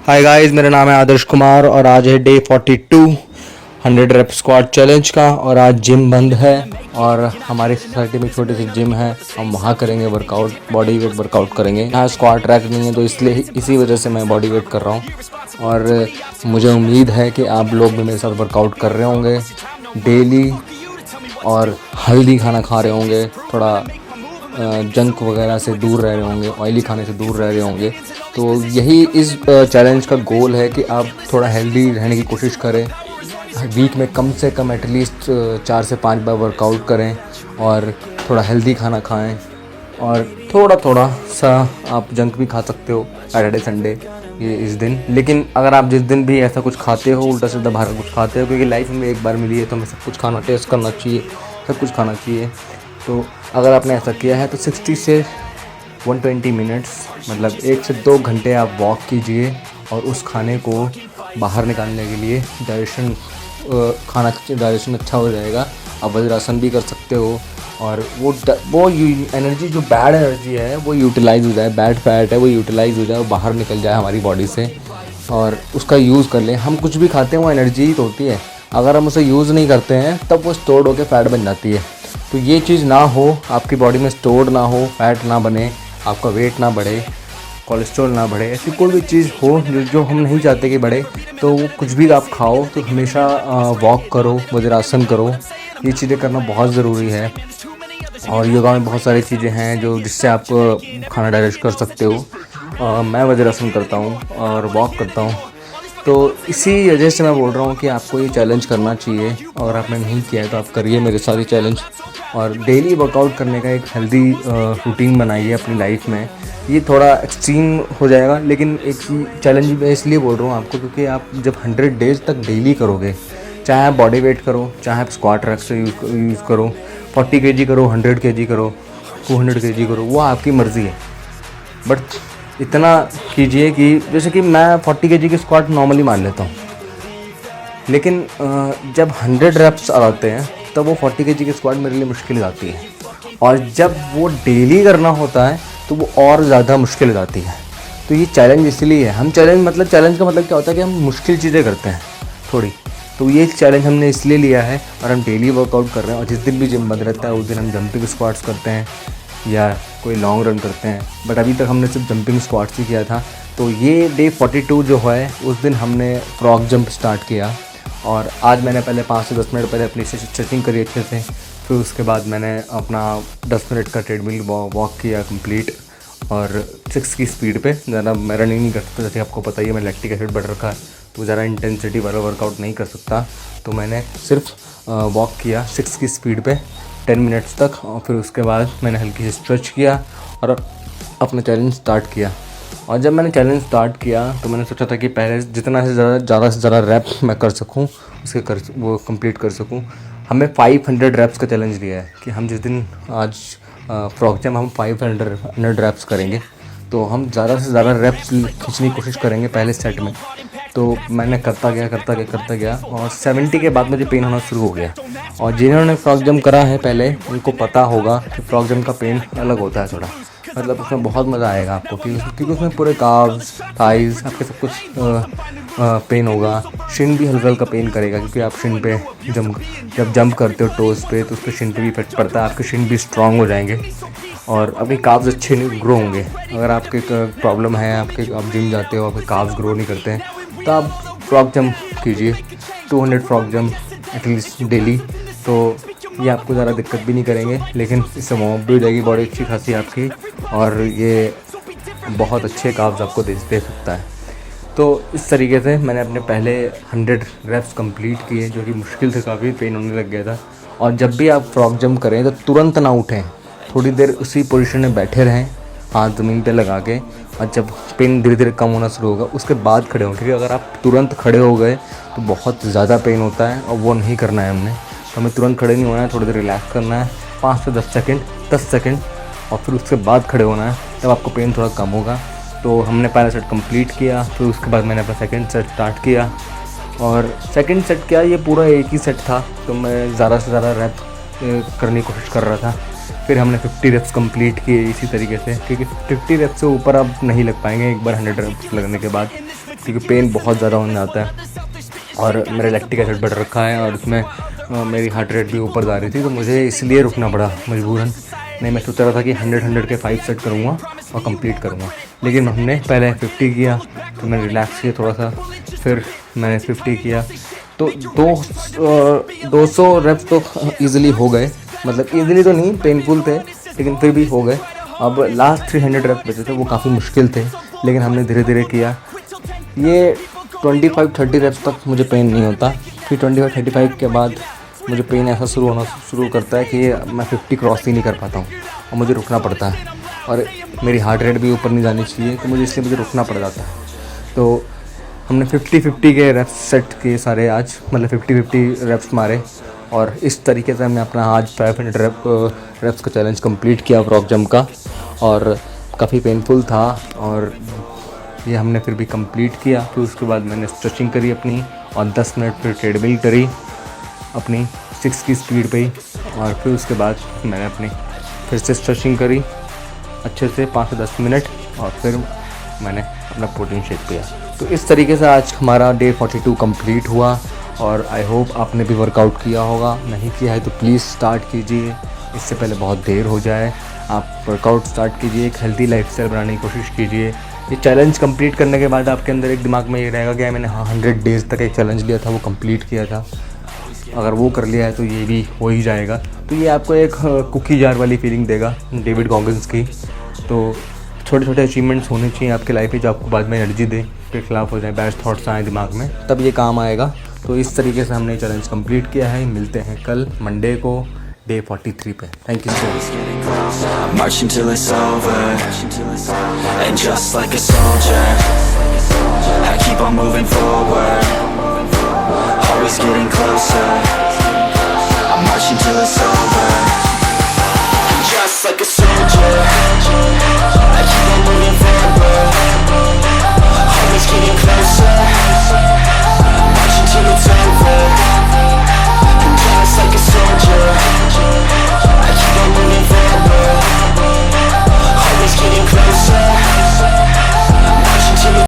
Hi guys, मेरा नाम है आदर्श कुमार और आज है डे 42 100 रेप स्क्वाट चैलेंज का। और आज जिम बंद है और हमारी सोसाइटी में छोटी सी जिम है, हम वहाँ करेंगे वर्कआउट, बॉडी वेट वर्कआउट करेंगे। यहाँ स्क्वाट रैक नहीं है तो इसलिए इसी वजह से मैं बॉडी वेट कर रहा हूँ। और मुझे उम्मीद है कि आप लोग भी मेरे साथ वर्कआउट कर रहे होंगे डेली और हेल्दी खाना खा रहे होंगे, थोड़ा जंक वगैरह से दूर रह रहे होंगे, ऑयली खाने से दूर रह रहे होंगे। तो यही इस चैलेंज का गोल है कि आप थोड़ा हेल्दी रहने की कोशिश करें। वीक में कम से कम एटलीस्ट 4 से 5 बार वर्कआउट करें और थोड़ा हेल्दी खाना खाएं और थोड़ा थोड़ा सा आप जंक भी खा सकते हो सैटरडे संडे ये इस दिन। लेकिन अगर आप जिस दिन भी ऐसा कुछ खाते हो, उल्टा सीधा बाहर कुछ खाते हो, क्योंकि लाइफ में एक बार मिली है तो हमें सब कुछ खाना, टेस्ट करना चाहिए, सब कुछ खाना चाहिए। तो अगर आपने ऐसा किया है तो 60 से 120 मिनट्स मतलब 1 से 2 घंटे आप वॉक कीजिए और उस खाने को बाहर निकालने के लिए डाइजेशन अच्छा हो जाएगा। आप वज्रासन भी कर सकते हो और वो एनर्जी, जो बैड एनर्जी है वो यूटिलाइज़ हो जाए, बैड फैट है वो यूटिलाइज़ हो जाए, वो बाहर निकल जाए हमारी बॉडी से और उसका यूज़ कर लें। हम कुछ भी खाते हैं वो एनर्जी ही तो होती है, अगर हम उसे यूज़ नहीं करते हैं तब वो स्टोर्ड होकर फैट बन जाती है। तो ये चीज़ ना हो, आपकी बॉडी में स्टोर्ड ना हो, फैट ना बने, आपका वेट ना बढ़े, कोलेस्ट्रॉल ना बढ़े, ऐसी कोई भी चीज़ हो जो हम नहीं चाहते कि बढ़े, तो वो कुछ भी आप खाओ तो हमेशा वॉक करो, वज्रासन करो। ये चीज़ें करना बहुत ज़रूरी है। और योगा में बहुत सारी चीज़ें हैं जो जिससे आप खाना डाइजेस्ट कर सकते हो। मैं वज्रासन करता हूँ और वॉक करता हूँ, तो इसी वजह से मैं बोल रहा हूँ कि आपको ये चैलेंज करना चाहिए। और आपने नहीं किया है तो आप करिए मेरे साथ ये चैलेंज और डेली वर्कआउट करने का एक हेल्दी रूटीन बनाइए अपनी लाइफ में। ये थोड़ा एक्सट्रीम हो जाएगा, लेकिन एक चैलेंज मैं इसलिए बोल रहा हूँ आपको क्योंकि आप जब 100 डेज़ तक डेली करोगे, चाहे आप बॉडी वेट करो, चाहे आप स्क्वाट रैक से यूज़ करो, 40 kg करो, 100 kg करो, 200 kg करो, वो आपकी मर्ज़ी है। बट इतना कीजिए कि जैसे कि मैं 40 kg की स्क्वाट नॉर्मली मान लेता हूँ, लेकिन जब 100 रेप्स आते हैं तब वो 40 kg की स्क्वाट मेरे लिए मुश्किल हो जाती है। और जब वो डेली करना होता है तो वो और ज़्यादा मुश्किल हो जाती है। तो ये चैलेंज इसलिए है, हम चैलेंज का मतलब क्या होता है कि हम मुश्किल चीज़ें करते हैं थोड़ी। तो ये चैलेंज हमने इसलिए लिया है और हम डेली वर्कआउट कर रहे हैं। और जिस दिन भी जिम बंद रहता है उस दिन हम जंपिंग स्क्वाट्स करते हैं या कोई लॉन्ग रन करते हैं। बट अभी तक हमने सिर्फ जंपिंग स्क्वाट्स ही किया था। तो ये डे 42 जो है उस दिन हमने फ्रॉग जंप स्टार्ट किया और आज मैंने पहले 5 से 10 मिनट पहले अपनी स्ट्रेचिंग करी अच्छे से। फिर उसके बाद मैंने अपना 10 मिनट का ट्रेडमिल वॉक किया कंप्लीट और 6 की स्पीड पे। ज़्यादा मैं रनिंग नहीं कर सकता, जैसे आपको पता ही है मैं लैक्टिक एसिड बढ़ रखा है तो ज़्यादा इंटेंसिटी वाला वर्कआउट नहीं कर सकता। तो मैंने सिर्फ वॉक किया 6 की स्पीड पे 10 मिनट्स तक और फिर उसके बाद मैंने हल्की सी स्ट्रेच किया और अपना चैलेंज स्टार्ट किया। और जब मैंने चैलेंज स्टार्ट किया तो मैंने सोचा था कि पहले जितना से ज़्यादा रैप मैं कर सकूं वो कंप्लीट कर सकूं। हमें 500 रैप्स का चैलेंज लिया है कि हम जिस दिन आज फ्रॉग जंप हम 500 रैप्स करेंगे, तो हम ज़्यादा से ज़्यादा रैप्स खींचने की कोशिश करेंगे पहले सेट में। तो मैंने करता गया और 70 के बाद मुझे पेन होना शुरू हो गया। और जिन्होंने फ्रॉग जंप करा है पहले उनको पता होगा कि फ्रॉग जंप का पेन अलग होता है थोड़ा, मतलब उसमें बहुत मज़ा आएगा आपको क्योंकि उसमें पूरे काव्स, थाइज, आपके सब कुछ पेन होगा। शिन भी हल्का हल्का पेन करेगा क्योंकि आप शिन पे जब जंप करते हो टोज़ पे तो उस पर शिन पे भी इफेक्ट पड़ता है, आपके शिन भी स्ट्रांग हो जाएंगे और आपके काव्स अच्छे ग्रो होंगे। अगर आपके प्रॉब्लम है, आप जिम जाते हो, आपके काव्स ग्रो नहीं करते हैं तो आप फ्रॉग जंप कीजिए 200 फ्रॉग जंप एटलीस्ट डेली। तो ये आपको ज़्यादा दिक्कत भी नहीं करेंगे, लेकिन इससे वार्म अप भी हो जाएगी बॉडी अच्छी खासी आपकी और ये बहुत अच्छे काव्स आपको दे सकता है। तो इस तरीके से मैंने अपने पहले 100 रेप्स कंप्लीट किए जो कि मुश्किल से, काफ़ी पेन होने लग गया था। और जब भी आप फ्रॉग जंप करें तो तुरंत ना उठें, थोड़ी देर उसी पोजीशन में बैठे रहें हाथ ज़मीन पे लगा के, और जब पेन धीरे धीरे कम होना शुरू होगा उसके बाद खड़े हों, क्योंकि अगर आप तुरंत खड़े हो गए तो बहुत ज़्यादा पेन होता है और वो नहीं करना है हमने। तो हमें तुरंत खड़े नहीं होना है, थोड़ी देर रिलैक्स करना है 5 से 10 सेकंड और फिर उसके बाद खड़े होना है, तब आपको पेन थोड़ा कम होगा। तो हमने पहला सेट कंप्लीट किया, फिर उसके बाद मैंने अपना सेकंड सेट स्टार्ट किया और सेकंड सेट क्या, ये पूरा एक ही सेट था तो मैं ज़्यादा से ज़्यादा रैप करने की कोशिश कर रहा था। फिर हमने 50 रेप्स कंप्लीट किए इसी तरीके से, क्योंकि 50 रेप्स से ऊपर आप नहीं लग पाएंगे एक बार 100 रेप्स लगने के बाद। क्योंकि पेन बहुत ज़्यादा होने आता है और मेरा लैक्टिक एसिड बढ़ रखा है और उसमें मेरी हार्ट रेट भी ऊपर जा रही थी, तो मुझे इसलिए रुकना पड़ा मजबूरन। नहीं, मैं सोच रहा था कि 100 के 5 सेट करूँगा और कंप्लीट करूँगा, लेकिन हमने पहले 50 किया, तो मैंने रिलैक्स किया थोड़ा सा, फिर मैंने 50 किया, तो 200 रेप्स तो ईज़िली हो गए। मतलब ईज़िली तो नहीं, पेनफुल थे, लेकिन फिर भी हो गए। अब लास्ट 300 रेप्स बचे थे, वो काफ़ी मुश्किल थे, लेकिन हमने धीरे धीरे किया। ये 25-30 रेप्स तक मुझे पेन नहीं होता, फिर 25-35 के बाद मुझे पेन ऐसा शुरू करता है कि मैं 50 क्रॉस ही नहीं कर पाता हूँ और मुझे रुकना पड़ता है, और मेरी हार्ट रेट भी ऊपर नहीं जानी चाहिए, तो मुझे रुकना पड़ जाता है। तो हमने 50-50 के रेप्स सेट किए सारे आज, मतलब 50-50 रेप्स मारे, और इस तरीके से हमने अपना आज 500 रेप्स का चैलेंज कंप्लीट किया फ्रॉग जंप का। और काफ़ी पेनफुल था, और ये हमने फिर भी कंप्लीट किया। फिर उसके बाद मैंने स्ट्रेचिंग करी अपनी, और 10 मिनट फिर ट्रेडमिल करी अपनी 6 की स्पीड पे ही, और फिर उसके बाद मैंने अपनी फिर से स्ट्रेचिंग करी अच्छे से 5 से 10 मिनट, और फिर मैंने अपना प्रोटीन शेक पिया। तो इस तरीके से आज हमारा डे 42 कंप्लीट हुआ, और आई होप आपने भी वर्कआउट किया होगा। नहीं किया है तो प्लीज़ स्टार्ट कीजिए, इससे पहले बहुत देर हो जाए। आप वर्कआउट स्टार्ट कीजिए, एक हेल्दी लाइफस्टाइल बनाने की कोशिश कीजिए। ये चैलेंज कंप्लीट करने के बाद आपके अंदर एक दिमाग में ये रहेगा कि मैंने 100 डेज़ तक एक चैलेंज लिया था, वो कंप्लीट किया था। अगर वो कर लिया है तो ये भी हो ही जाएगा। तो ये आपको एक कुकी जार वाली फीलिंग देगा, डेविड गॉगिंस की। तो छोटे छोटे अचीवमेंट्स होने चाहिए आपके लाइफ में, जो आपको बाद में एनर्जी दे, के खिलाफ हो जाए, बैड थॉट्स आए दिमाग में, तब ये काम आएगा। तो इस तरीके से हमने चैलेंज कंप्लीट किया है। मिलते हैं कल मंडे को डे 43 पे। Thank you so much. Marching till it's over, and just like a soldier, I keep on moving forward, always getting closer. I'm marching till it's over.